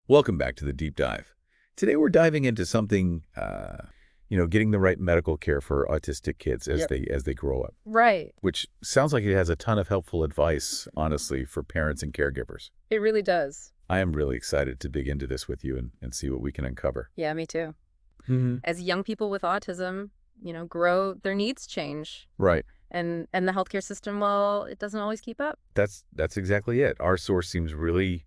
Welcome back to the deep dive. Today we're diving into something, getting the right medical care for autistic kids as Yep. they grow up, Right. which sounds like it has a ton of helpful advice, honestly, for parents and caregivers. It really does. I am really excited to dig into this with you and see what we can uncover. Yeah, me too. Hmm. As young people with autism, grow, their needs change. Right. And the healthcare system, well, it doesn't always keep up. That's exactly it. Our source seems really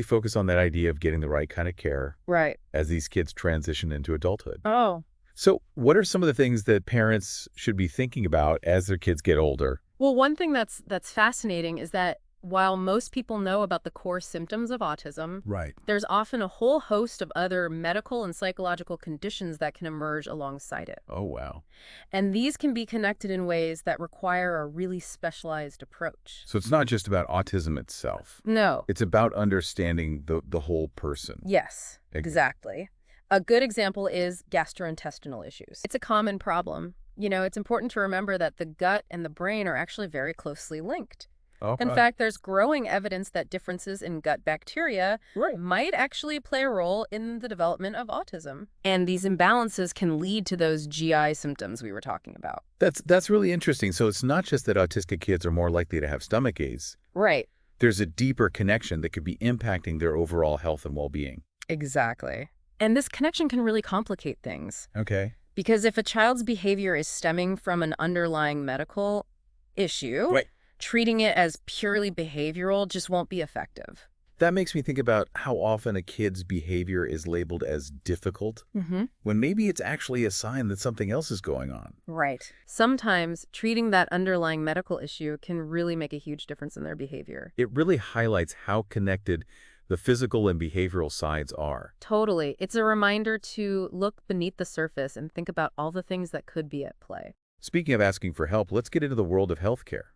focused on that idea of getting the right kind of care Right. as these kids transition into adulthood. Oh. So what are some of the things that parents should be thinking about as their kids get older? Well, one thing that's fascinating is that while most people know about the core symptoms of autism, Right. there's often a whole host of other medical and psychological conditions that can emerge alongside it. Oh, wow. And these can be connected in ways that require a really specialized approach. So it's not just about autism itself. No. It's about understanding the whole person. Yes, Ex- exactly. A good example is gastrointestinal issues. It's a common problem. It's important to remember that the gut and the brain are actually very closely linked. Okay. In fact, there's growing evidence that differences in gut bacteria Right. might actually play a role in the development of autism. And these imbalances can lead to those GI symptoms we were talking about. That's really interesting. So it's not just that autistic kids are more likely to have stomach aches. Right. There's a deeper connection that could be impacting their overall health and well-being. Exactly. And this connection can really complicate things. Okay. Because if a child's behavior is stemming from an underlying medical issue, Right. treating it as purely behavioral just won't be effective. That makes me think about how often a kid's behavior is labeled as difficult Mm-hmm. when maybe it's actually a sign that something else is going on. Right. Sometimes treating that underlying medical issue can really make a huge difference in their behavior. It really highlights how connected the physical and behavioral sides are. Totally. It's a reminder to look beneath the surface and think about all the things that could be at play. Speaking of asking for help, let's get into the world of healthcare.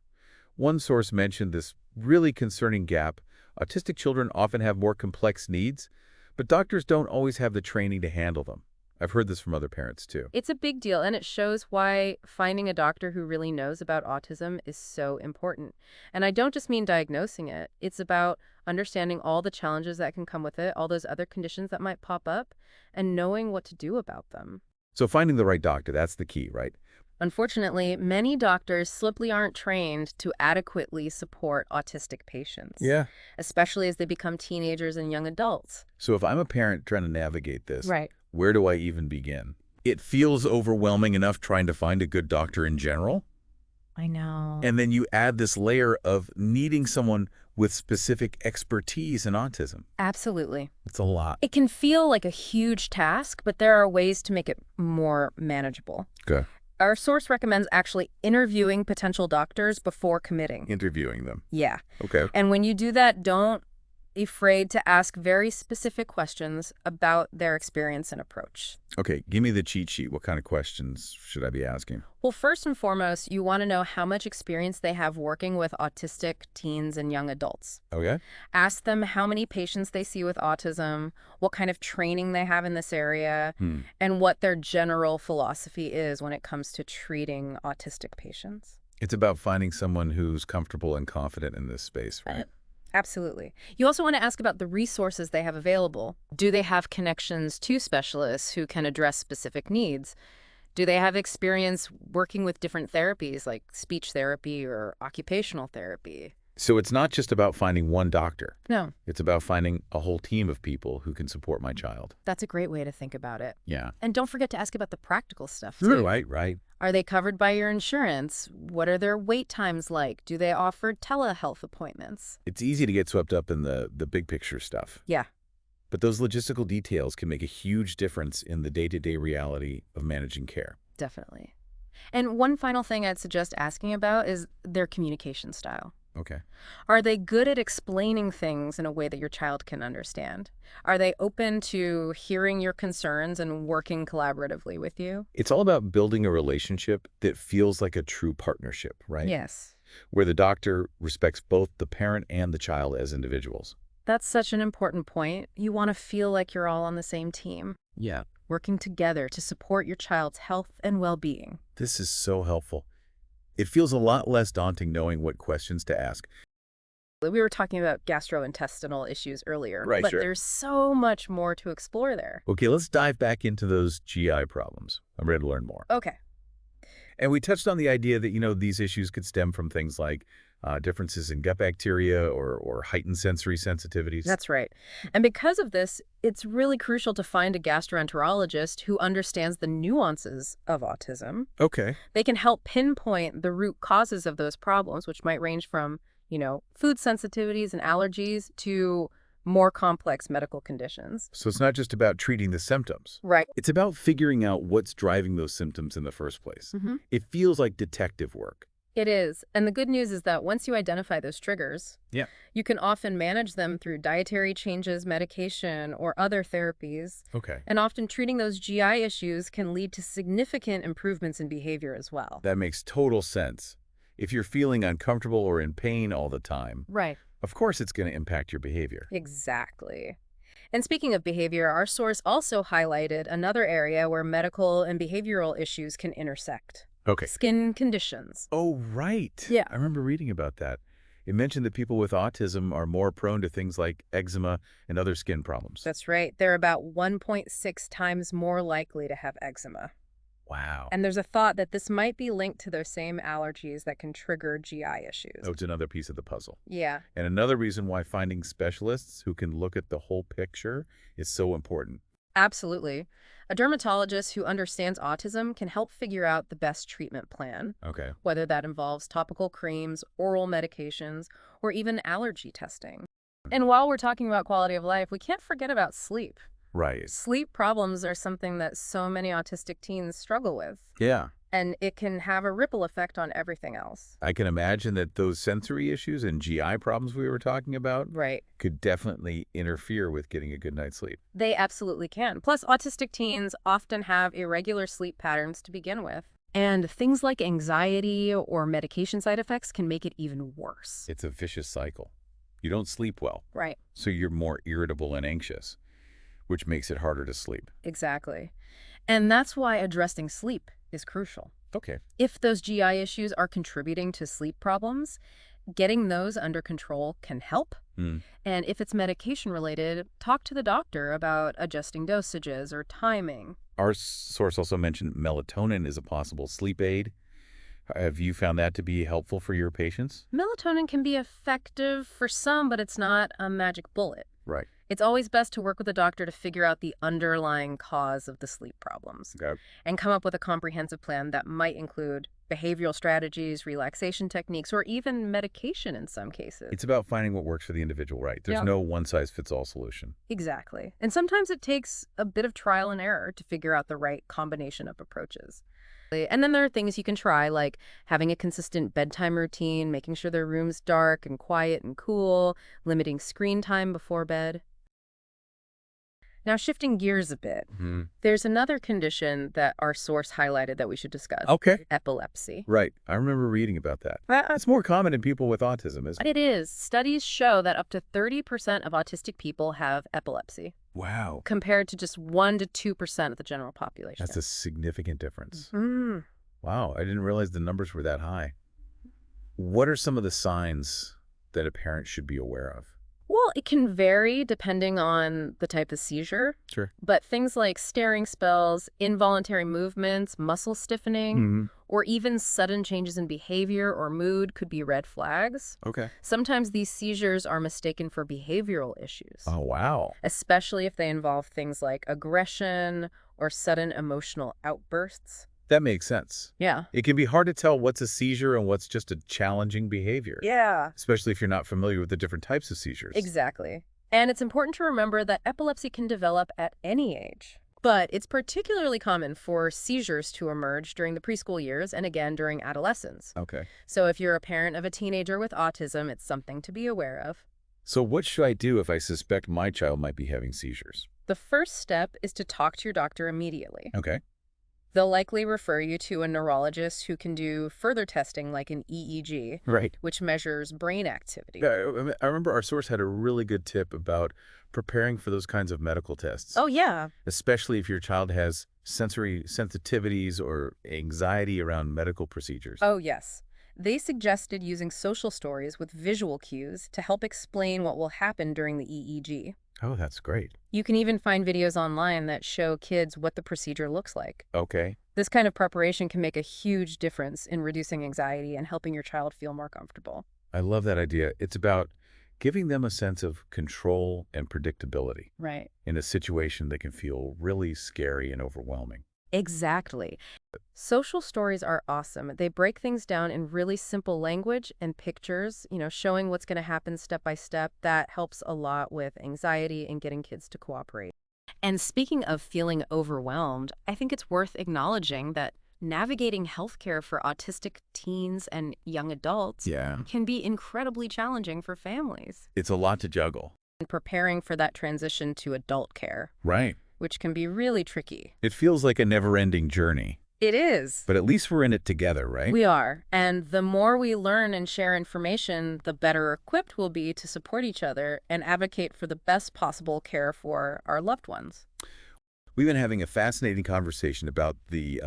One source mentioned this really concerning gap. Autistic children often have more complex needs, but doctors don't always have the training to handle them. I've heard this from other parents, too. It's a big deal, and it shows why finding a doctor who really knows about autism is so important. And I don't just mean diagnosing it. It's about understanding all the challenges that can come with it, all those other conditions that might pop up, and knowing what to do about them. So finding the right doctor, that's the key, right? Unfortunately, many doctors simply aren't trained to adequately support autistic patients, Yeah. especially as they become teenagers and young adults. So if I'm a parent trying to navigate this, Right. where do I even begin? It feels overwhelming enough trying to find a good doctor in general. I know. And then you add this layer of needing someone with specific expertise in autism. Absolutely. It's a lot. It can feel like a huge task, but there are ways to make it more manageable. Okay. Our source recommends actually interviewing potential doctors before committing. Interviewing them. Yeah. Okay. And when you do that, don't be afraid to ask very specific questions about their experience and approach. Okay, give me the cheat sheet. What kind of questions should I be asking? Well, first and foremost, you want to know how much experience they have working with autistic teens and young adults. Okay. Ask them how many patients they see with autism, what kind of training they have in this area, and what their general philosophy is when it comes to treating autistic patients. It's about finding someone who's comfortable and confident in this space, right? Absolutely. You also want to ask about the resources they have available. Do they have connections to specialists who can address specific needs? Do they have experience working with different therapies like speech therapy or occupational therapy? So it's not just about finding one doctor. No, It's about finding a whole team of people who can support my child. that's a great way to think about it. Yeah. And don't forget to ask about the practical stuff, too. Right. Are they covered by your insurance? What are their wait times like? Do they offer telehealth appointments? It's easy to get swept up in the big picture stuff. Yeah, But those logistical details can make a huge difference in the day-to-day reality of managing care. definitely. And one final thing I'd suggest asking about is their communication style. Okay. Are they good at explaining things in a way that your child can understand? Are they open to hearing your concerns and working collaboratively with you? It's all about building a relationship that feels like a true partnership, right? Yes. Where the doctor respects both the parent and the child as individuals. That's such an important point. You want to feel like you're all on the same team, Yeah. working together to support your child's health and well-being. This is so helpful. It feels a lot less daunting knowing what questions to ask. We were talking about gastrointestinal issues earlier, Right, but sure. there's so much more to explore there. Okay, let's dive back into those GI problems. I'm ready to learn more. Okay. And we touched on the idea that, these issues could stem from things like differences in gut bacteria or heightened sensory sensitivities. That's right. And because of this, it's really crucial to find a gastroenterologist who understands the nuances of autism. Okay. They can help pinpoint the root causes of those problems, which might range from, food sensitivities and allergies to more complex medical conditions. So it's not just about treating the symptoms. Right. It's about figuring out what's driving those symptoms in the first place. It feels like detective work. It is. And the good news is that once you identify those triggers, Yeah. you can often manage them through dietary changes, medication, or other therapies. Okay. And often treating those GI issues can lead to significant improvements in behavior as well. That makes total sense. If you're feeling uncomfortable or in pain all the time, Right. of course it's going to impact your behavior. Exactly. And speaking of behavior, our source also highlighted another area where medical and behavioral issues can intersect. Okay. Skin conditions. Oh, right. Yeah. I remember reading about that. It mentioned that people with autism are more prone to things like eczema and other skin problems. That's right. They're about 1.6 times more likely to have eczema. Wow. And there's a thought that this might be linked to those same allergies that can trigger GI issues. Oh, it's another piece of the puzzle. Yeah, And another reason why finding specialists who can look at the whole picture is so important. absolutely. A dermatologist who understands autism can help figure out the best treatment plan, Okay. whether that involves topical creams, oral medications, or even allergy testing. And while we're talking about quality of life, we can't forget about sleep. Right. Sleep problems are something that so many autistic teens struggle with, Yeah. and it can have a ripple effect on everything else. I can imagine that those sensory issues and GI problems we were talking about Right. could definitely interfere with getting a good night's sleep. They absolutely can. Plus, autistic teens often have irregular sleep patterns to begin with. And things like anxiety or medication side effects can make it even worse. It's a vicious cycle. You don't sleep well, Right. so you're more irritable and anxious, which makes it harder to sleep. Exactly. And that's why addressing sleep is crucial. Okay. If those GI issues are contributing to sleep problems, getting those under control can help. Hmm. And if it's medication related, talk to the doctor about adjusting dosages or timing. Our source also mentioned melatonin is a possible sleep aid. Have you found that to be helpful for your patients? Melatonin can be effective for some, but it's not a magic bullet. Right. It's always best to work with a doctor to figure out the underlying cause of the sleep problems Okay. and come up with a comprehensive plan that might include behavioral strategies, relaxation techniques, or even medication in some cases. It's about finding what works for the individual, right? There's Yep. no one-size-fits-all solution. Exactly. And sometimes it takes a bit of trial and error to figure out the right combination of approaches. And then there are things you can try, like having a consistent bedtime routine, making sure their room's dark and quiet and cool, limiting screen time before bed. Now, shifting gears a bit, there's another condition that our source highlighted that we should discuss. Okay. Epilepsy. Right. I remember reading about that. It's more common in people with autism, isn't it? It is. Studies show that up to 30% of autistic people have epilepsy, Wow. compared to just 1 to 2% of the general population. That's a significant difference. Mm. Wow. I didn't realize the numbers were that high. What are some of the signs that a parent should be aware of? Well, it can vary depending on the type of seizure, Sure. but things like staring spells, involuntary movements, muscle stiffening, or even sudden changes in behavior or mood could be red flags. Okay. Sometimes these seizures are mistaken for behavioral issues, Oh, wow. especially if they involve things like aggression or sudden emotional outbursts. That makes sense. Yeah. It can be hard to tell what's a seizure and what's just a challenging behavior, Yeah. especially if you're not familiar with the different types of seizures. Exactly. And it's important to remember that epilepsy can develop at any age. But it's particularly common for seizures to emerge during the preschool years and again during adolescence. Okay. So if you're a parent of a teenager with autism, it's something to be aware of. So what should I do if I suspect my child might be having seizures? The first step is to talk to your doctor immediately. Okay. They'll likely refer you to a neurologist who can do further testing like an EEG, Right. which measures brain activity. I remember our source had a really good tip about preparing for those kinds of medical tests. Oh, yeah. Especially if your child has sensory sensitivities or anxiety around medical procedures. Oh, yes. They suggested using social stories with visual cues to help explain what will happen during the EEG. Oh, that's great. You can even find videos online that show kids what the procedure looks like. Okay. This kind of preparation can make a huge difference in reducing anxiety and helping your child feel more comfortable. I love that idea. It's about giving them a sense of control and predictability Right. in a situation that can feel really scary and overwhelming. Exactly. Social stories are awesome. They break things down in really simple language and pictures, showing what's going to happen step by step. That helps a lot with anxiety and getting kids to cooperate. And speaking of feeling overwhelmed, I think it's worth acknowledging that navigating healthcare for autistic teens and young adults Yeah. can be incredibly challenging for families. It's a lot to juggle. And preparing for that transition to adult care, Right. which can be really tricky. It feels like a never-ending journey, It is. but at least we're in it together, right? We are. And the more we learn and share information, the better equipped we'll be to support each other and advocate for the best possible care for our loved ones. We've been having a fascinating conversation about the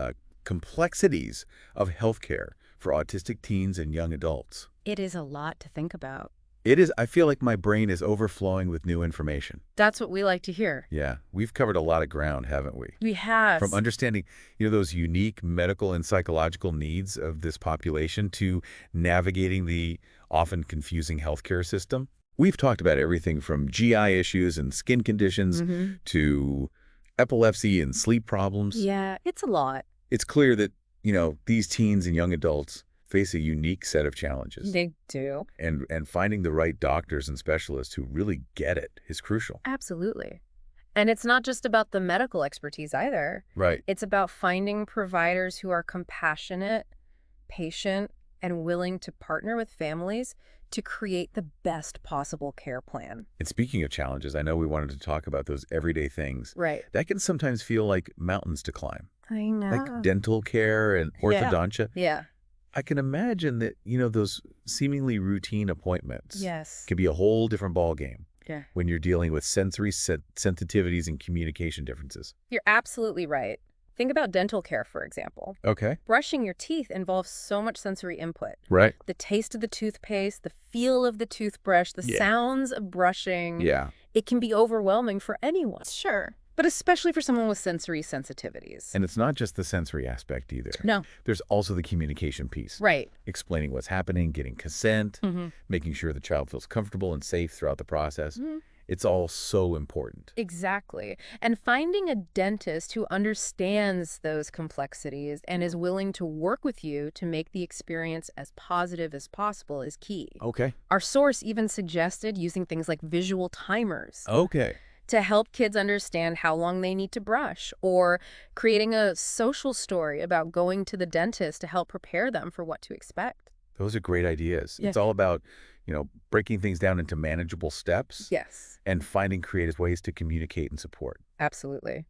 complexities of healthcare for autistic teens and young adults. It is a lot to think about. It is, I feel like my brain is overflowing with new information. That's what we like to hear. Yeah, we've covered a lot of ground, haven't we? We have. From understanding, those unique medical and psychological needs of this population to navigating the often confusing healthcare system. We've talked about everything from GI issues and skin conditions to epilepsy and sleep problems. Yeah, it's a lot. It's clear that, these teens and young adults face a unique set of challenges. They do. And finding the right doctors and specialists who really get it is crucial. Absolutely. And it's not just about the medical expertise either. Right. It's about finding providers who are compassionate, patient, and willing to partner with families to create the best possible care plan. And speaking of challenges, I know we wanted to talk about those everyday things. Right. That can sometimes feel like mountains to climb, I know. like dental care and orthodontia. Yeah. I can imagine that, those seemingly routine appointments Yes. can be a whole different ballgame Yeah. when you're dealing with sensory sensitivities and communication differences. You're absolutely right. Think about dental care, for example. Okay. Brushing your teeth involves so much sensory input. Right. The taste of the toothpaste, the feel of the toothbrush, the sounds of brushing. Yeah. It can be overwhelming for anyone. Sure. But especially for someone with sensory sensitivities. And it's not just the sensory aspect either. No. There's also the communication piece. Right. Explaining what's happening, getting consent, making sure the child feels comfortable and safe throughout the process. It's all so important. Exactly. And finding a dentist who understands those complexities and is willing to work with you to make the experience as positive as possible is key. Okay. Our source even suggested using things like visual timers Okay. to help kids understand how long they need to brush, or creating a social story about going to the dentist to help prepare them for what to expect. Those are great ideas. Yeah. It's all about, breaking things down into manageable steps. Yes. And finding creative ways to communicate and support. Absolutely.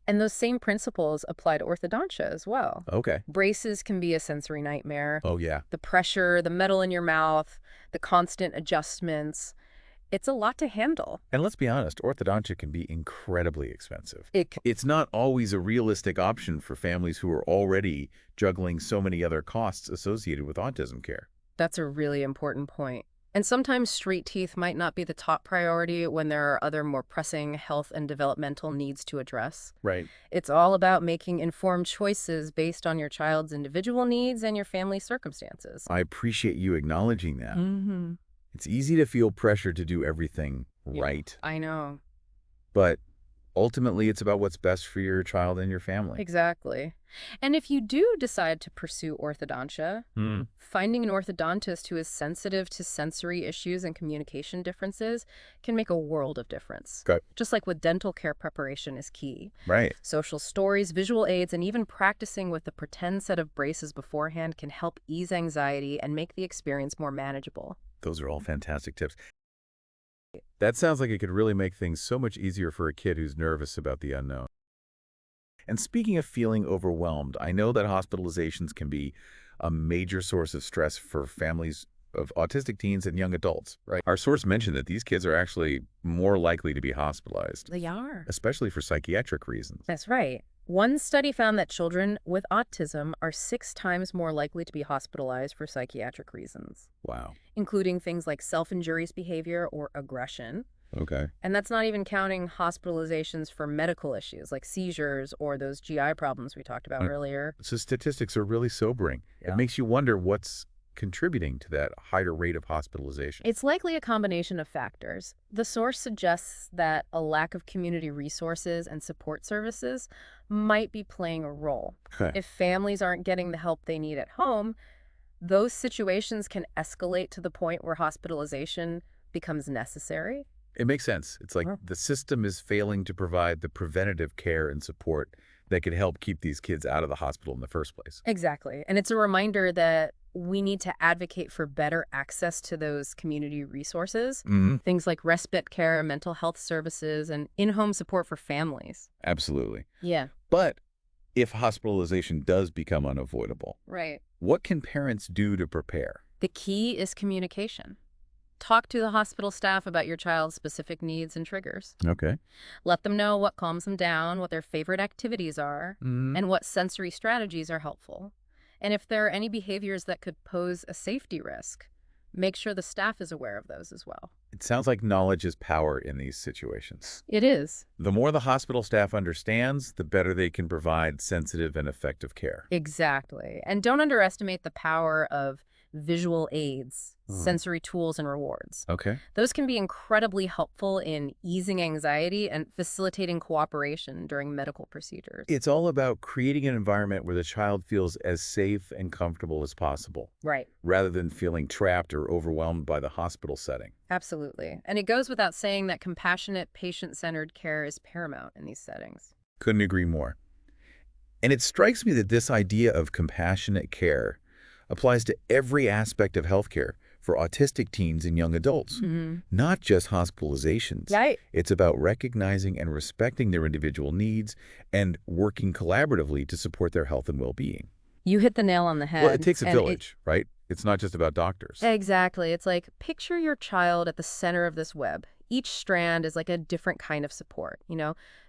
And those same principles apply to orthodontia as well. Okay. Braces can be a sensory nightmare. Oh, yeah. The pressure, the metal in your mouth, the constant adjustments. It's a lot to handle. And let's be honest, orthodontia can be incredibly expensive. It It's not always a realistic option for families who are already juggling so many other costs associated with autism care. That's a really important point. And sometimes street teeth might not be the top priority when there are other more pressing health and developmental needs to address. Right. It's all about making informed choices based on your child's individual needs and your family's circumstances. I appreciate you acknowledging that. Mm-hmm. It's easy to feel pressure to do everything right, I know. but ultimately it's about what's best for your child and your family. Exactly. And if you do decide to pursue orthodontia, finding an orthodontist who is sensitive to sensory issues and communication differences can make a world of difference. Okay. Just like with dental care, preparation is key. Right. Social stories, visual aids, and even practicing with the pretend set of braces beforehand can help ease anxiety and make the experience more manageable. Those are all fantastic tips. That sounds like it could really make things so much easier for a kid who's nervous about the unknown. And speaking of feeling overwhelmed, I know that hospitalizations can be a major source of stress for families of autistic teens and young adults, right? Our source mentioned that these kids are actually more likely to be hospitalized, They are. especially for psychiatric reasons. That's right. One study found that children with autism are 6 times more likely to be hospitalized for psychiatric reasons, Wow. including things like self-injurious behavior or aggression. Okay. And that's not even counting hospitalizations for medical issues like seizures or those GI problems we talked about Uh, earlier. So statistics are really sobering. It Yeah. makes you wonder what's contributing to that higher rate of hospitalization. It's likely a combination of factors. The source suggests that a lack of community resources and support services might be playing a role. Okay. If families aren't getting the help they need at home, those situations can escalate to the point where hospitalization becomes necessary. It makes sense. It's like Sure. the system is failing to provide the preventative care and support that could help keep these kids out of the hospital in the first place. Exactly. And it's a reminder that we need to advocate for better access to those community resources, Hmm. things like respite care, mental health services, and in-home support for families. Absolutely. Yeah. But if hospitalization does become unavoidable, Right. what can parents do to prepare? The key is communication. Talk to the hospital staff about your child's specific needs and triggers. Okay. Let them know what calms them down, what their favorite activities are, Hmm. and what sensory strategies are helpful. And if there are any behaviors that could pose a safety risk, make sure the staff is aware of those as well. It sounds like knowledge is power in these situations. It is. The more the hospital staff understands, the better they can provide sensitive and effective care. Exactly. And don't underestimate the power of visual aids, Hmm. sensory tools, and rewards. Okay. Those can be incredibly helpful in easing anxiety and facilitating cooperation during medical procedures. It's all about creating an environment where the child feels as safe and comfortable as possible, Right. rather than feeling trapped or overwhelmed by the hospital setting. Absolutely. And it goes without saying that compassionate, patient-centered care is paramount in these settings. Couldn't agree more. And it strikes me that this idea of compassionate care applies to every aspect of healthcare for autistic teens and young adults, not just hospitalizations. Right. It's about recognizing and respecting their individual needs and working collaboratively to support their health and well-being. You hit the nail on the head. Well, it takes a and village, right? It's not just about doctors. Exactly. It's like, picture your child at the center of this web. Each strand is like a different kind of support.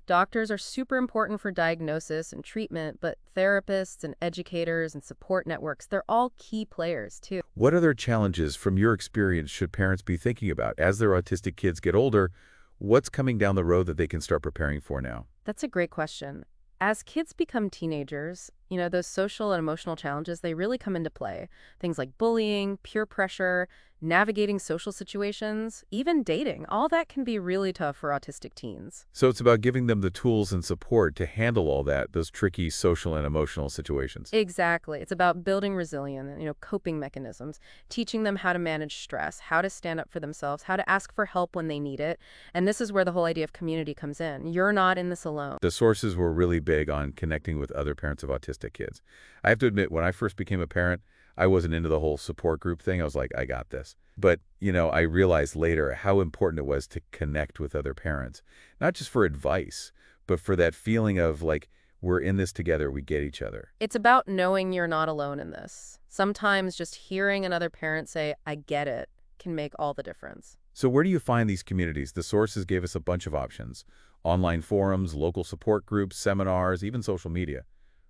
Doctors are super important for diagnosis and treatment, but therapists and educators and support networks, they're all key players too. What other challenges from your experience should parents be thinking about as their autistic kids get older? What's coming down the road that they can start preparing for now? That's a great question. As kids become teenagers, those social and emotional challenges, they really come into play. Things like bullying, peer pressure, navigating social situations, even dating. All that can be really tough for autistic teens. So it's about giving them the tools and support to handle all that, those tricky social and emotional situations. Exactly. It's about building resilient, coping mechanisms, teaching them how to manage stress, how to stand up for themselves, how to ask for help when they need it. And this is where the whole idea of community comes in. You're not in this alone. The sources were really big on connecting with other parents of autistic kids. I have to admit, when I first became a parent, I wasn't into the whole support group thing. I was like, I got this. But, I realized later how important it was to connect with other parents, not just for advice, but for that feeling of like, we're in this together, we get each other. It's about knowing you're not alone in this. Sometimes just hearing another parent say, I get it, can make all the difference. So where do you find these communities? The sources gave us a bunch of options: online forums, local support groups, seminars, even social media.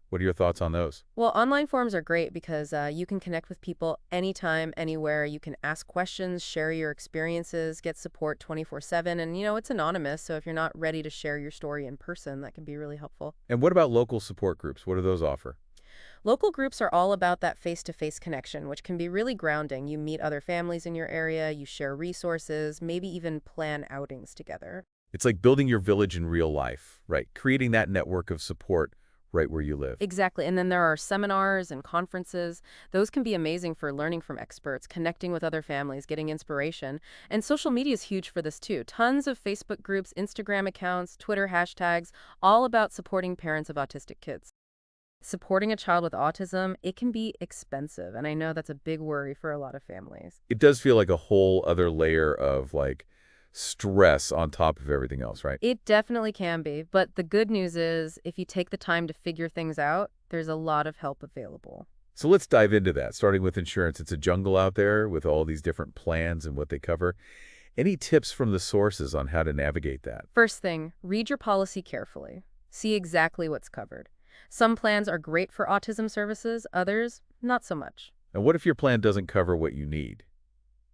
What are your thoughts on those? Well, online forums are great because you can connect with people anytime, anywhere. You can ask questions, share your experiences, get support 24/7. And, it's anonymous. So if you're not ready to share your story in person, that can be really helpful. And what about local support groups? What do those offer? Local groups are all about that face-to-face connection, which can be really grounding. You meet other families in your area, you share resources, maybe even plan outings together. It's like building your village in real life, right? Creating that network of support right where you live. Exactly. And then there are seminars and conferences. Those can be amazing for learning from experts, connecting with other families, getting inspiration. And social media is huge for this too. Tons of Facebook groups, Instagram accounts, Twitter hashtags, all about supporting parents of autistic kids. Supporting a child with autism, it can be expensive. And I know that's a big worry for a lot of families. It does feel like a whole other layer of like stress on top of everything else, right? It definitely can be. But the good news is if you take the time to figure things out, there's a lot of help available. So let's dive into that, starting with insurance. It's a jungle out there with all these different plans and what they cover. Any tips from the sources on how to navigate that? First thing, read your policy carefully. See exactly what's covered. Some plans are great for autism services, others, not so much. And what if your plan doesn't cover what you need?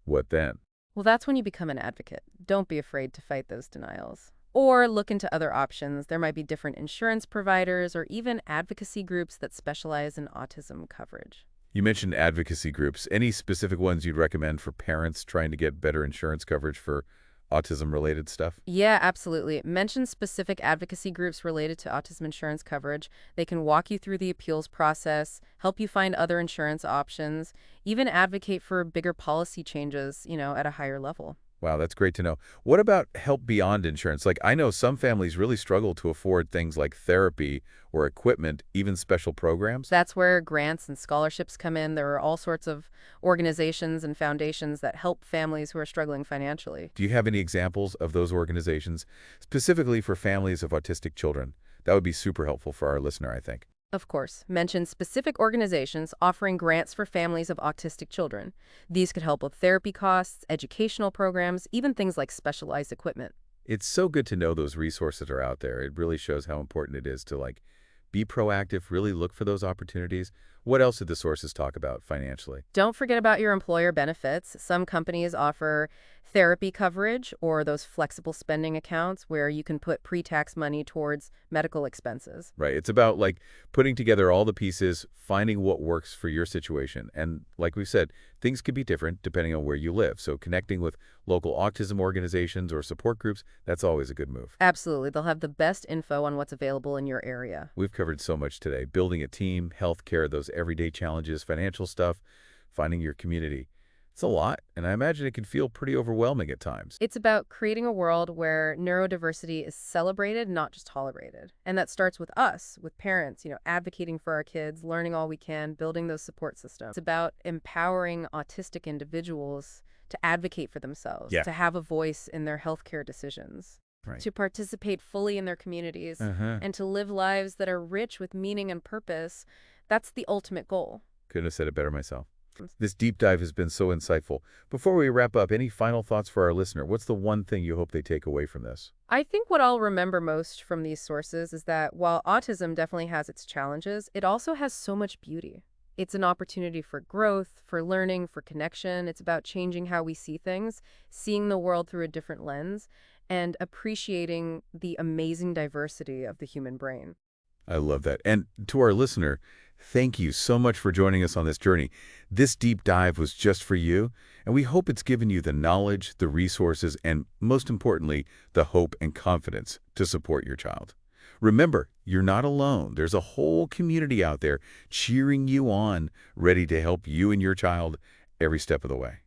What then? Well, that's when you become an advocate. Don't be afraid to fight those denials. Or look into other options. There might be different insurance providers or even advocacy groups that specialize in autism coverage. You mentioned advocacy groups. Any specific ones you'd recommend for parents trying to get better insurance coverage for autism-related stuff? Yeah, absolutely. Mention specific advocacy groups related to autism insurance coverage. They can walk you through the appeals process, help you find other insurance options, even advocate for bigger policy changes, at a higher level. Wow, that's great to know. What about help beyond insurance? Like, I know some families really struggle to afford things like therapy or equipment, even special programs. That's where grants and scholarships come in. There are all sorts of organizations and foundations that help families who are struggling financially. Do you have any examples of those organizations, specifically for families of autistic children? That would be super helpful for our listener, I think. Of course, mention specific organizations offering grants for families of autistic children. These could help with therapy costs, educational programs, even things like specialized equipment. It's so good to know those resources are out there. It really shows how important it is to, like, be proactive, really look for those opportunities. What else did the sources talk about financially? Don't forget about your employer benefits. Some companies offer therapy coverage or those flexible spending accounts where you can put pre-tax money towards medical expenses. Right. It's about, like, putting together all the pieces, finding what works for your situation. And like we said, things could be different depending on where you live. So connecting with local autism organizations or support groups, that's always a good move. Absolutely. They'll have the best info on what's available in your area. We've covered so much today. Building a team, healthcare, those everyday challenges, financial stuff, finding your community. It's a lot, and I imagine it can feel pretty overwhelming at times. It's about creating a world where neurodiversity is celebrated, not just tolerated. And that starts with us, with parents, advocating for our kids, learning all we can, building those support systems. It's about empowering autistic individuals to advocate for themselves, Yeah. to have a voice in their healthcare decisions, Right. to participate fully in their communities, Uh-huh. and to live lives that are rich with meaning and purpose. That's the ultimate goal. Couldn't have said it better myself. This deep dive has been so insightful. Before we wrap up, any final thoughts for our listener? What's the one thing you hope they take away from this? I think what I'll remember most from these sources is that while autism definitely has its challenges, it also has so much beauty. It's an opportunity for growth, for learning, for connection. It's about changing how we see things, seeing the world through a different lens, and appreciating the amazing diversity of the human brain. I love that. And to our listener, thank you so much for joining us on this journey. This deep dive was just for you, and we hope it's given you the knowledge, the resources, and most importantly, the hope and confidence to support your child. Remember, you're not alone. There's a whole community out there cheering you on, ready to help you and your child every step of the way.